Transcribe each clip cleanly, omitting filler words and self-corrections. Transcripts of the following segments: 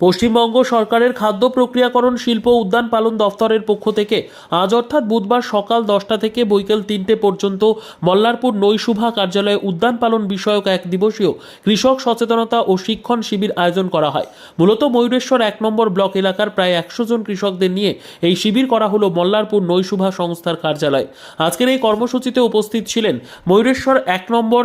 পশ্চিমবঙ্গ সরকারের খাদ্য প্রক্রিয়াকরণ শিল্প উদ্যান পালন দফতরের পক্ষ থেকে আজ অর্থাৎ বুধবার সকাল 10টা থেকে বৈকাল 3টে পর্যন্ত মল্লারপুর নৈশুভা কার্যালয়ে উদ্যান পালন বিষয়ক এক দিবসীয় কৃষক সচেতনতা ও শিক্ষণ শিবির আয়োজন করা হয়। মূলত ময়ূরেশ্বর 1 নম্বর ব্লক এলাকার প্রায় 100 জন কৃষকদের নিয়ে এই শিবির করা হলো মল্লারপুর নৈশুভা সংস্থার কার্যালয়ে। আজকের এই কর্মসূচিতে উপস্থিত ছিলেন ময়ূরেশ্বর 1 নম্বর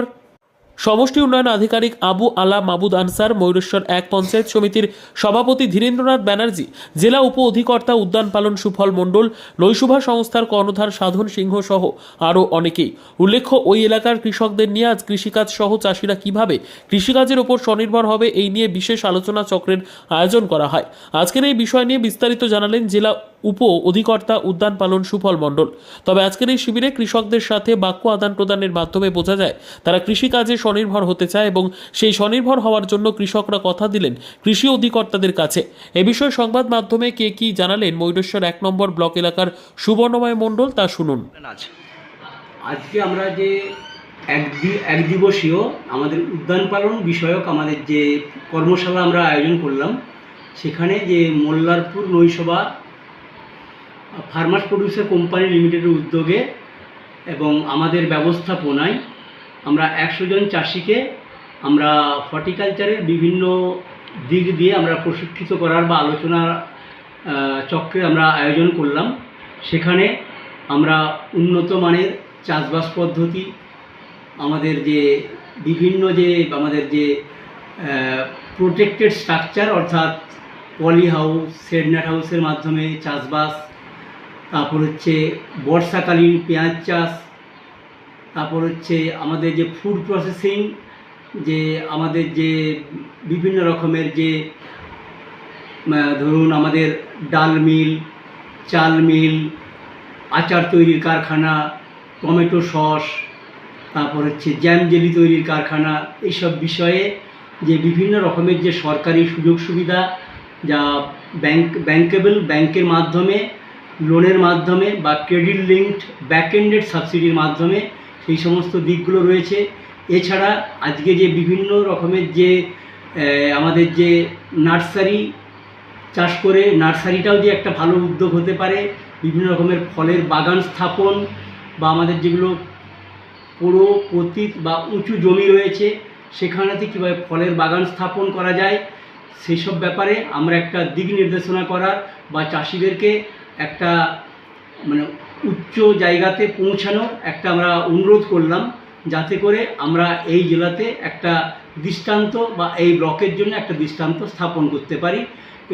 সমষ্টি উন্নয়ন আধিকারিক আবু আলা মাবুদ আনসার, ময়ূরেশ্বর 1 পঞ্চায়েত সমিতির সভাপতি ধীরেন্দ্রনাথ ব্যানার্জি, জেলা উপ অধিকর্তা উদ্যান পালন সুফল মণ্ডল, নৈশুভা সংস্থার কর্ণধার সাধন সিংহ সহ আরও অনেকেই। উল্লেখ্য, ওই এলাকার কৃষকদের নিয়ে আজ কৃষিকাজ সহ চাষিরা কিভাবে কৃষিকাজের ওপর স্বনির্ভর হবে এই নিয়ে বিশেষ আলোচনা চক্রের আয়োজন করা হয়। আজকের এই বিষয় নিয়ে বিস্তারিত জানালেন জেলা উপ অধিকর্তা উদ্যান পালন সুফল মণ্ডল। তবে আজকের এই শিবিরে কৃষকদের সাথে বাক্য আদান প্রদানের মাধ্যমে বোঝা যায় তারা কৃষিকাজে স্বনির্ভর হতে চায় এবং সেই স্বনির্ভর হওয়ার জন্য কৃষকরা কথা দিলেন কৃষি অধিকর্তাদের কাছে। এ বিষয়ে সংবাদ মাধ্যমে কে কি জানালেন ময়ূরেশ্বর 1 নম্বর ব্লক এলাকার সুবর্ণময় মণ্ডল তা শুনুন। আজকে আমরা যে এক দিবসীয় আমাদের উদ্যান পালন বিষয়ক আমাদের যে কর্মশালা আমরা আয়োজন করলাম, সেখানে যে মল্লারপুর নৈশুভা ফার্মার্স প্রডিউসার কোম্পানি লিমিটেডের উদ্যোগে এবং আমাদের ব্যবস্থাপনায় আমরা 100 জন চাষিকে আমরা হর্টিকালচারের বিভিন্ন দিক দিয়ে আমরা প্রশিক্ষিত করার বা আলোচনা চক্রে আমরা আয়োজন করলাম। সেখানে আমরা উন্নত মানের চাষবাস পদ্ধতি, আমাদের যে বিভিন্ন যে আমাদের যে প্রোটেক্টেড স্ট্রাকচার অর্থাৎ পলি হাউস, শেডনেট হাউসের মাধ্যমে চাষবাস, তারপর হচ্ছে বর্ষাকালীন পেঁয়াজ চাষ, তারপর হচ্ছে আমাদের যে ফুড প্রসেসিং, যে আমাদের যে বিভিন্ন রকমের যে ধরুন আমাদের ডাল মিল, চাল মিল, আচার তৈরির কারখানা, টমেটো সস, তারপর হচ্ছে জ্যাম জেলি তৈরির কারখানা, এইসব বিষয়ে যে বিভিন্ন রকমের যে সরকারি সুযোগ সুবিধা যা ব্যাংকেবল ব্যাংকের মাধ্যমে, লোনের মাধ্যমে বা ক্রেডিট লিঙ্কড ব্যাকএন্ডেড সাবসিডির মাধ্যমে সেই সমস্ত দিকগুলো রয়েছে। এছাড়া আজকে যে বিভিন্ন রকমের যে আমাদের যে নার্সারি চাষ করে নার্সারিটাও যে একটা ভালো উদ্যোগ হতে পারে, বিভিন্ন রকমের ফলের বাগান স্থাপন বা আমাদের যেগুলো পুরো পতিত বা উঁচু জমি রয়েছে সেখানেতে কীভাবে ফলের বাগান স্থাপন করা যায় সেই সব ব্যাপারে আমরা একটা দিক নির্দেশনা করার বা চাষিদেরকে একটা মানে উচ্চ জায়গাতে পৌঁছানোর একটা আমরা অনুরোধ করলাম, যাতে করে আমরা এই জেলাতে একটা দৃষ্টান্ত বা এই ব্লকের জন্য একটা দৃষ্টান্ত স্থাপন করতে পারি।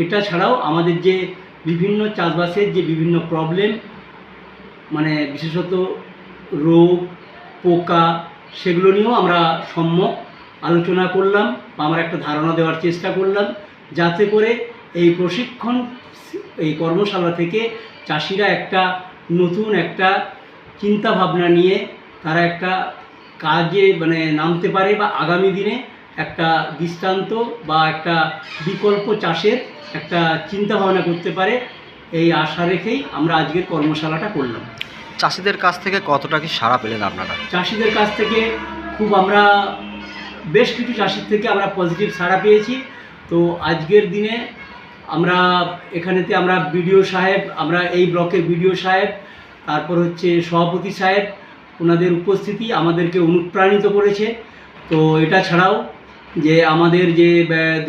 এটা ছাড়াও আমাদের যে বিভিন্ন চাষবাসের যে বিভিন্ন প্রবলেম, মানে বিশেষত রোগ পোকা, সেগুলো নিয়েও আমরা সম্যক আলোচনা করলাম বা আমরা একটা ধারণা দেওয়ার চেষ্টা করলাম, যাতে করে এই প্রশিক্ষণ এই কর্মশালা থেকে চাষিরা একটা নতুন একটা চিন্তা ভাবনা নিয়ে তারা একটা কাজে মানে নামতে পারে বা আগামী দিনে একটা দৃষ্টান্ত বা একটা বিকল্প চাষের একটা চিন্তা ভাবনা করতে পারে, এই আশা রেখেই আমরা আজকের কর্মশালাটা করলাম। চাষিদের কাছ থেকে কতটা কি সাড়া পেলেন আপনারা? চাষিদের কাছ থেকে খুব আমরা বেশ কিছু চাষির থেকে আমরা পজিটিভ সাড়া পেয়েছি। তো আজকের দিনে আমরা এখানেতে আমরা বিডিও সাহেব, আমরা এই ব্লকের বিডিও সাহেব, তারপর হচ্ছে সভাপতি সাহেব, ওনাদের উপস্থিতি আমাদেরকে অনুপ্রাণিত করেছে। তো এটা ছাড়াও যে আমাদের যে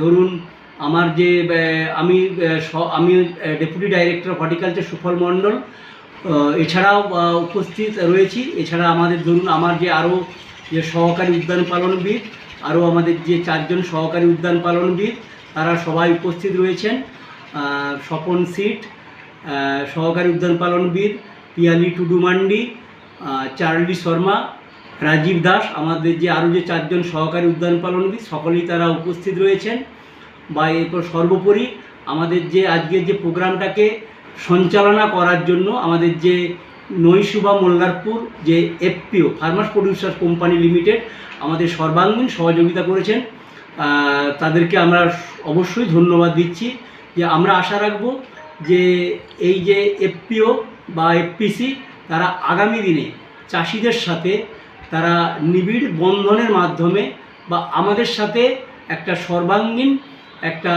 ধরুন আমার যে আমি ডেপুটি ডাইরেক্টর অফ হর্টিকালচার সুফল মণ্ডল, এছাড়াও উপস্থিত রয়েছি। এছাড়া আমাদের ধরুন আমার যে আরও যে সহকারী উদ্যান পালনবিদ, আরও আমাদের যে 4 জন সহকারী উদ্যান পালনবিদ, তারা সবাই উপস্থিত রয়েছেন। স্বপন সিট সহকারী উদ্যান পালনবিদ, পিয়ালি টুডু মান্ডি, চার্লি শর্মা, রাজীব দাস, আমাদের যে আরও যে 4 জন সহকারী উদ্যান পালনবিদ, সকলেই তারা উপস্থিত রয়েছেন। বা এরপর সর্বোপরি আমাদের যে আজকের যে প্রোগ্রামটাকে সঞ্চালনা করার জন্য আমাদের যে নৈশুভা মল্লারপুর যে FPO farmers producer company limited আমাদের সর্বাঙ্গীন সহযোগিতা করেছেন, তাদেরকে আমরা অবশ্যই ধন্যবাদ দিচ্ছি। যে আমরা আশা রাখব যে এই যে এফপিও বা এফপিসি তারা আগামী দিনে চাষিদের সাথে তারা নিবিড় বন্ধনের মাধ্যমে বা আমাদের সাথে একটা সর্বাঙ্গীন একটা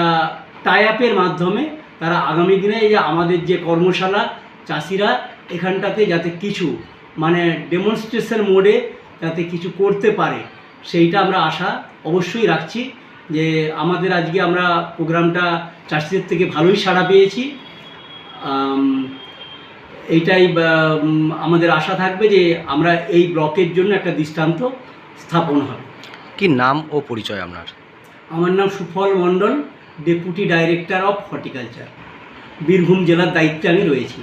টাই আপের মাধ্যমে তারা আগামী দিনে এই যে আমাদের যে কর্মশালা চাষিরা এখানটাতে যাতে কিছু মানে ডেমনস্ট্রেশন মোডে যাতে কিছু করতে পারে সেইটা আমরা আশা অবশ্যই রাখছি যে আমাদের আজকে আমরা প্রোগ্রামটা চাষিদের থেকে ভালোই সাড়া পেয়েছি। এইটাই আমাদের আশা থাকবে যে আমরা এই ব্লকের জন্য একটা দৃষ্টান্ত স্থাপন হবে। কি নাম ও পরিচয় আপনার? আমার নাম Sufal Mondal, deputy director of horticulture, Birbhum জেলার দায়িত্বে আমি রয়েছি।